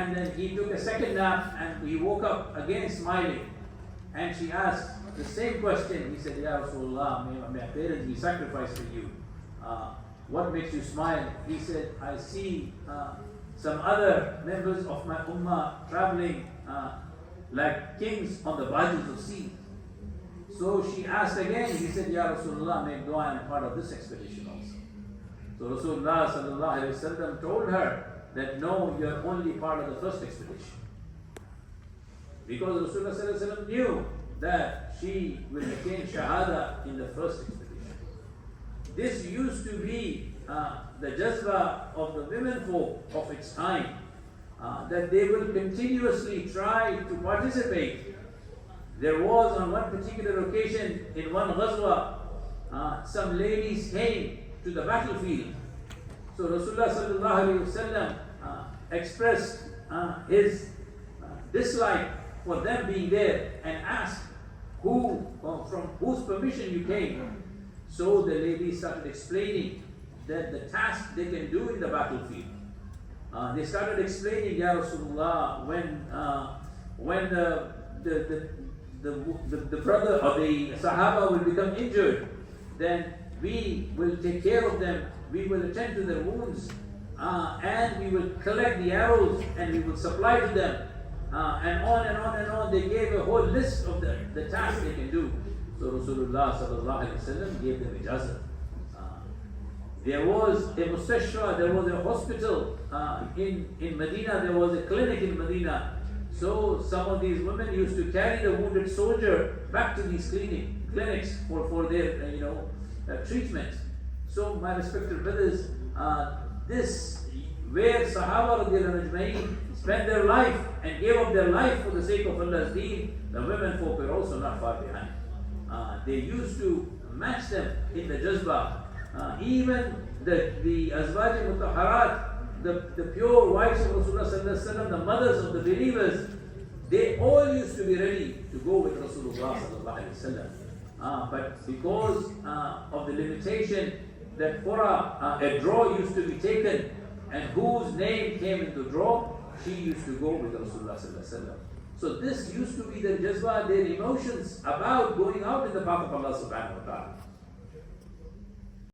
And then he took a second nap and he woke up again smiling. And she asked the same question. He said, Ya Rasulullah, my parents, we sacrificed for you. What makes you smile? He said, I see some other members of my ummah traveling like kings on the barges of sea. So she asked again. He said, Ya Rasulullah, make dua, I am part of this expedition also. So Rasulullah sallallahu alaihi wasallam told her that no, you are only part of the first expedition. Because Rasulullah sallallahu alaihi wasallam knew that she will attain shahada in the first expedition. This used to be the jazba of the women folk of its time, that they will continuously try to participate. There was on one particular occasion in one ghazwa, some ladies came to the battlefield. So Rasulullah sallallahu alaihi wasallam expressed his dislike for them being there and asked from whose permission you came. So the ladies started explaining that the task they can do in the battlefield. They started explaining, Ya Rasulullah, when the brother or the Sahaba will become injured, then we will take care of them, we will attend to their wounds, and we will collect the arrows and we will supply to them, and on and on and on. They gave a whole list of the tasks they can do. So Rasulullah sallallahu alaihi wasallam gave them ijazah. There was a mustashfa, there was a hospital in Medina, there was a clinic in Medina. So some of these women used to carry the wounded soldier back to these clinics for their treatment. So my respected brothers, this where Sahaba radiallahu anhum spent their life and gave up their life for the sake of Allah's deen, the women folk were also not far behind. They used to match them in the jazba. Even the azwaj mutahharat, the pure wives of Rasulullah sallallahu alaihi wasallam, the mothers of the believers, they all used to be ready to go with Rasulullah sallallahu alaihi wasallam. But because of the limitation that for a draw used to be taken, and whose name came in the draw, she used to go with Rasulullah sallallahu alaihi wasallam. So this used to be the jazba, their emotions about going out in the path of Allah subhanahu wa ta'ala.